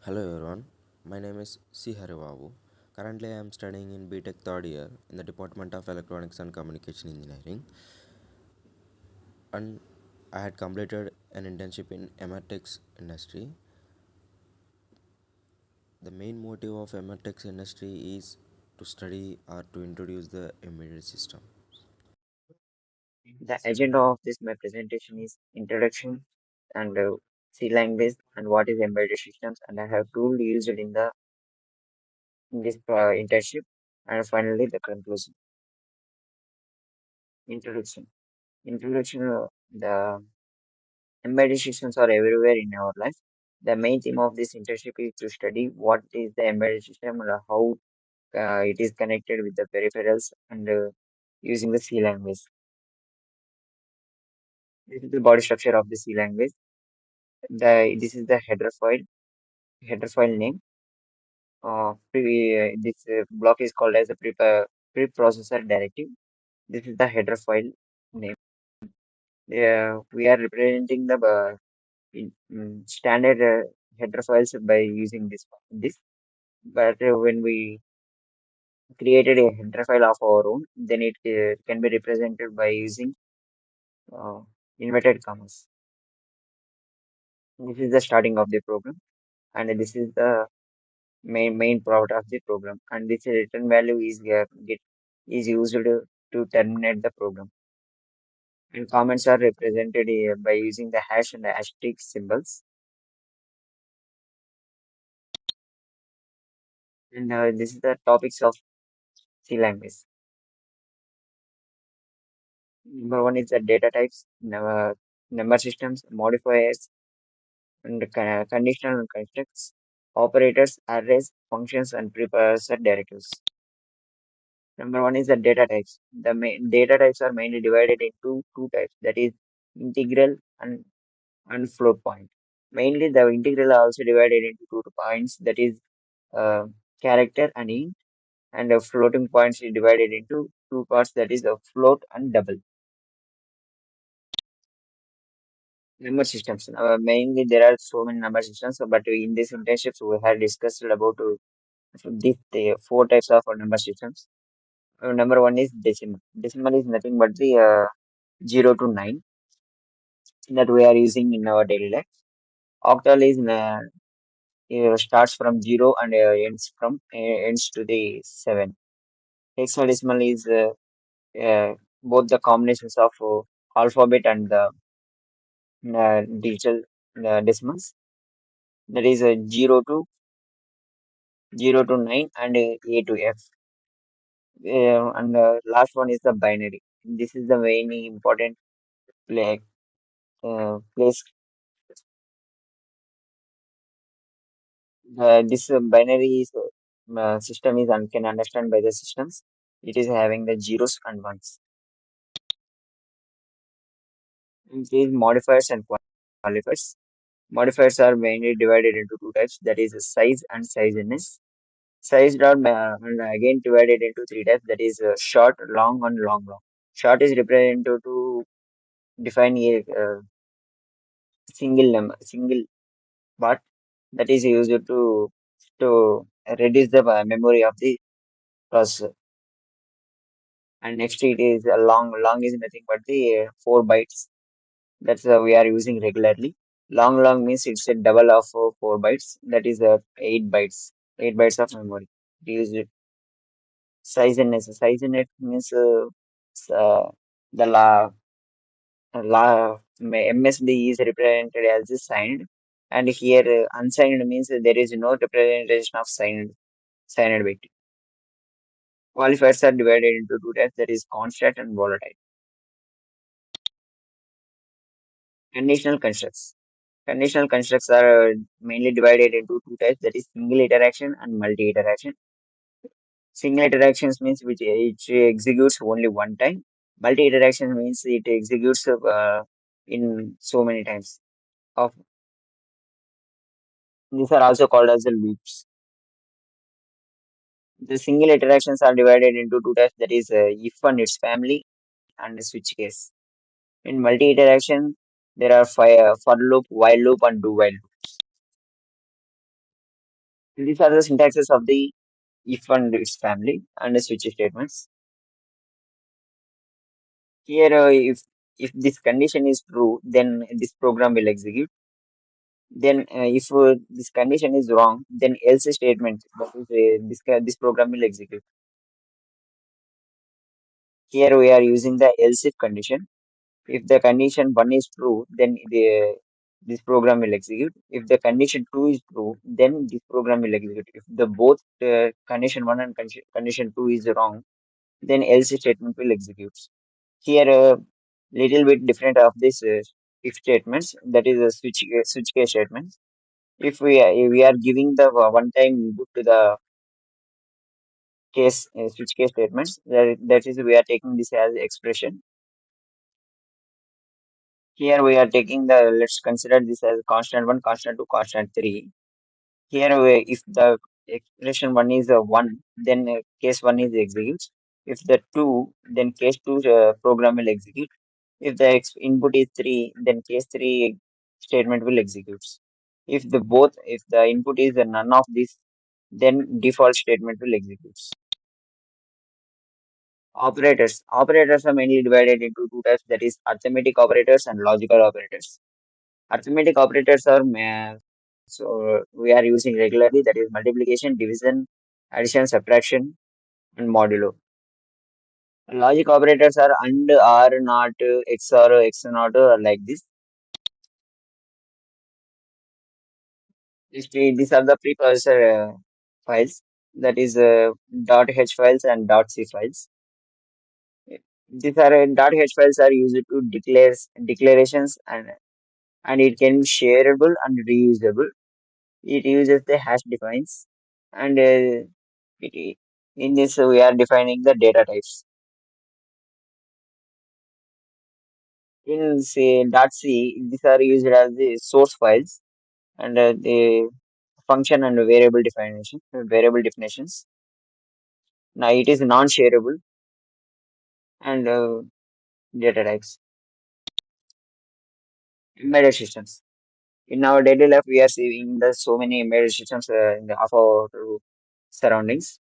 Hello everyone, my name is C. Haribabu. Currently, I am studying in BTech third year in the Department of Electronics and Communication Engineering, and I had completed an internship in Emertex industry. The main motive of Emertex industry is to study or to introduce the embedded system. The agenda of this my presentation is introduction and C language and what is embedded systems, and I have tool used in this internship, and finally the conclusion. Introduction. The embedded systems are everywhere in our life. The main theme of this internship is to study what is the embedded system and how it is connected with the peripherals and using the C language. This is the body structure of the C language. This is the header file name. This block is called as a preprocessor directive. This is the header file name. We are representing the standard header files by using this. But when we created a header file of our own, then it can be represented by using uh, inverted commas. This is the starting of the program, and this is the main part of the program. And this return value is used to terminate the program. And comments are represented by using the hash and the asterisk symbols. And this is the topics of C language. Number one is the data types, number systems, modifiers, and conditional constructs, operators, arrays, functions, and precursor directives. Number one is the data types. The main data types are mainly divided into two types, that is integral and float point. Mainly, the integral are also divided into two points, that is uh, character and int, and the floating points is divided into two parts, that is a float and double. Number systems. Mainly, there are so many number systems, but in this internships, we have discussed about these four types of number systems. Number one is decimal. Decimal is nothing but the 0 to 9 that we are using in our daily life. Octal is starts from 0 and ends to the 7. Hexadecimal is both the combinations of alphabet and the digital decimals. That is 0 to 9 and A to F. And last one is the binary. This is the very important place. This binary system is can understand by the systems. It is having the zeros and ones. It is modifiers and qualifiers. Modifiers are mainly divided into two types, that is size and sizeness. Size are and again divided into three types, that is short, long, and long. Short is represented to define a single part that is used to reduce the memory of the processor. And next it is a long. Long is nothing but the 4 bytes. That's we are using regularly. Long means it's a double of 4 bytes. That is 8 bytes. 8 bytes of memory. Use it. Size and net means the MSB is represented as a signed, and here unsigned means there is no representation of signed bit. Qualifiers are divided into two types, that is constant and volatile. Conditional constructs. Conditional constructs are mainly divided into two types, that is single interaction and multi interaction. Single interactions means which it executes only one time. Multi interaction means it executes in so many times. Of these are also called as the loops. The single interactions are divided into two types, that is if and its family and switch case. In multi interaction, there are for loop, while loop, and do while loop. These are the syntaxes of the if and its family and the switch statements. Here, if this condition is true, then this program will execute. Then, if this condition is wrong, then else statement, that is, this program will execute. Here we are using the else if condition. If the condition 1 is true, then this program will execute. If the condition 2 is true, then this program will execute. If the both condition 1 and condition 2 is wrong, then else statement will execute. Here, little bit different of this if statements, that is a switch case statements. If we are giving the one time input to the case switch case statements, that is we are taking this as expression. Here we are taking the, let's consider this as constant 1, constant 2, constant 3. Here if the expression 1 is 1, then case 1 is executes. If the 2, then case 2 program will execute. If the input is 3, then case 3 statement will execute. If the input is none of this, then default statement will execute. Operators. Operators are mainly divided into two types, that is arithmetic operators and logical operators. Arithmetic operators are so we are using regularly, that is multiplication, division, addition, subtraction, and modulo. Logic operators are and, are, not, XOR, X not, like this. These are the preprocessor files, that is .h files and .c files. These are .h files are used to declare declarations, and it can be shareable and reusable. It uses the hash defines, and it, in this we are defining the data types. In say .c, these are used as the source files, and the function and variable definitions. Now it is non-shareable and data types. Embedded systems. In our daily life, we are seeing the so many embedded systems of our surroundings.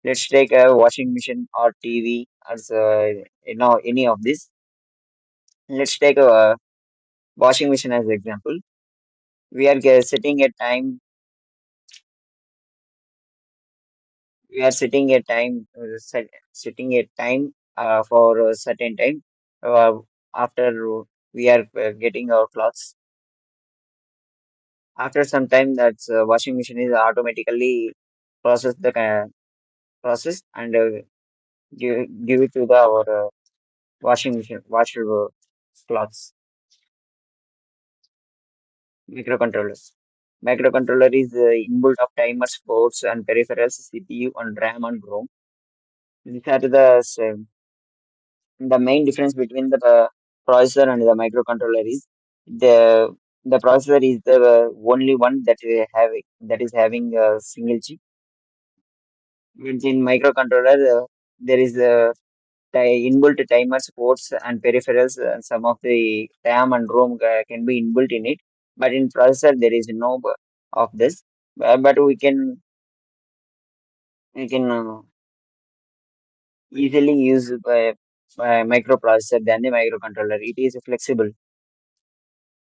Let's take a washing machine or TV as any of this. Let's take a washing machine as example. We are setting a time. We are setting a time. Setting a time for a certain time. After we are getting our clothes. After some time, that washing machine is automatically process the process and give it to the our washing machine, wash clothes. Microcontrollers. Microcontroller is inbuilt of timers, ports, and peripherals, CPU, and RAM and ROM. These are the main difference between the processor and the microcontroller is the the processor is the only one that is having a single chip. Which in microcontroller, there is a inbuilt timers, ports, and peripherals. Some of the RAM and ROM can be inbuilt in it, but in processor there is no of this. But we can easily use microprocessor than the microcontroller. It is flexible,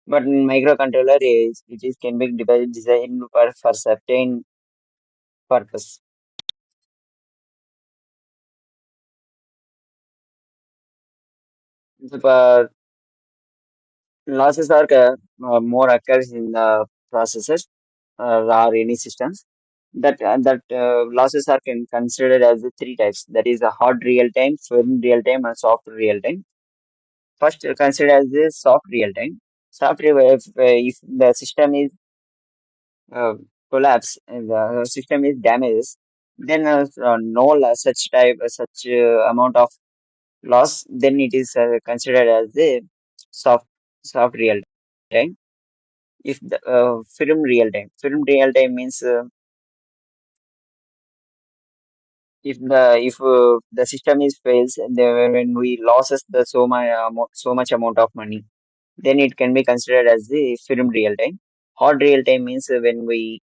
but in microcontroller is it is can be designed for certain purpose. The losses are more occurs in the processors or any systems. That losses are considered as the three types. That is a hard real time, firm real time, and soft real time. First, consider as the soft real time. Soft real, if the system is uh, collapse and the system is damaged, then no such amount of loss. Then it is considered as the soft soft real time. If the firm real time means if the system is fails, when we losses the so much amount of money, then it can be considered as the firm real time. Hard real time means when we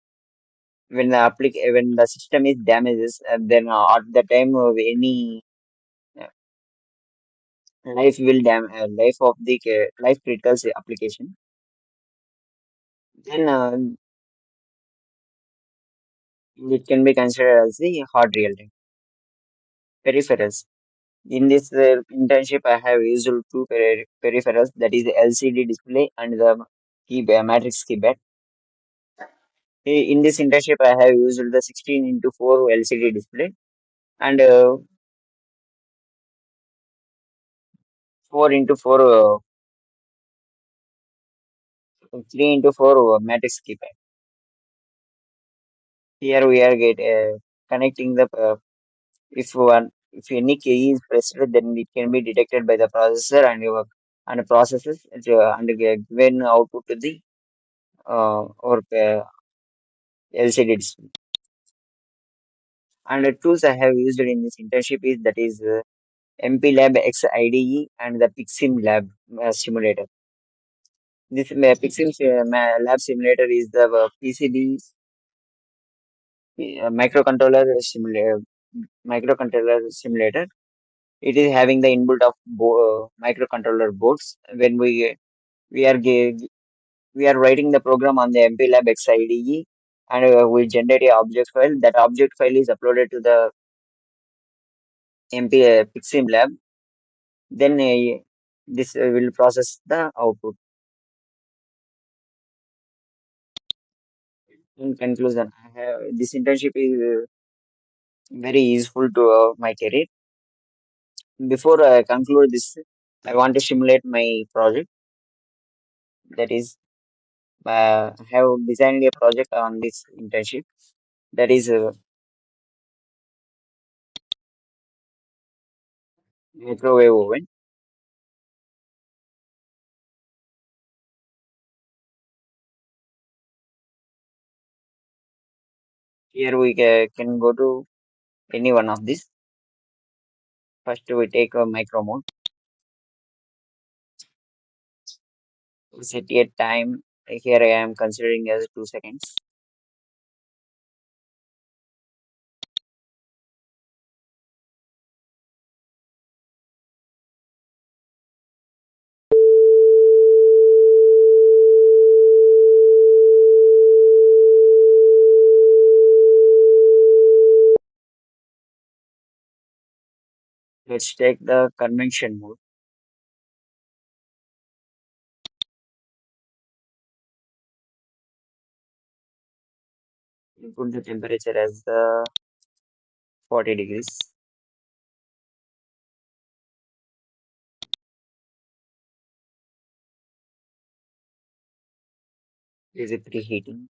when the system is damages, then at the time of any uh, life of the life critical application, then it can be considered as the hard real time peripherals. In this internship, I have used two peripherals, that is the LCD display and the matrix keypad. In this internship, I have used the 16 into 4 LCD display and 4 into 4, 3 into 4 matrix keypad. Here we are connecting the if any key is pressed, then it can be detected by the processor and processes and given output to the or LCD display. And the tools I have used in this internship is that is MPLab X IDE and the Pixim Lab simulator. This Pixim Lab simulator is the PCB microcontroller simulator. It is having the inbuilt of microcontroller boards. When we are ge- we are writing the program on the MPLab X IDE, and we generate a object file. That object file is uploaded to the MP Pixim Lab. Then this will process the output. In conclusion, this internship is very useful to my career. Before I conclude this, I want to simulate my project. That is, I have designed a project on this internship. That is a microwave oven. Here we can go to any one of these. First, we take a micro mode. We set a time. Here I am considering as 2 seconds. Let's take the convection mode. We put the temperature as the 40 degrees. Is it preheating?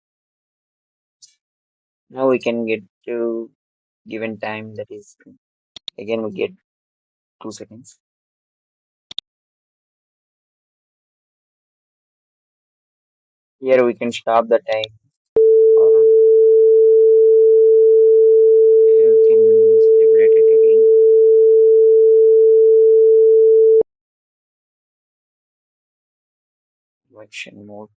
Now we can get to given time, that is again we get 2 seconds. Here we can stop the time or you can stimulate it again. Convection mode.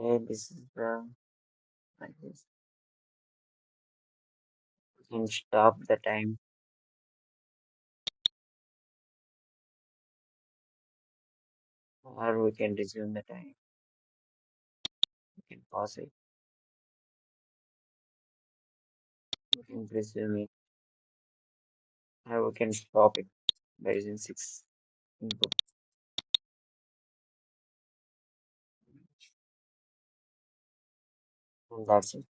Yeah, this is the like this. We can stop the time or we can resume the time. We can pause it. We can resume it. Or we can stop it by using 6 input. And that's it.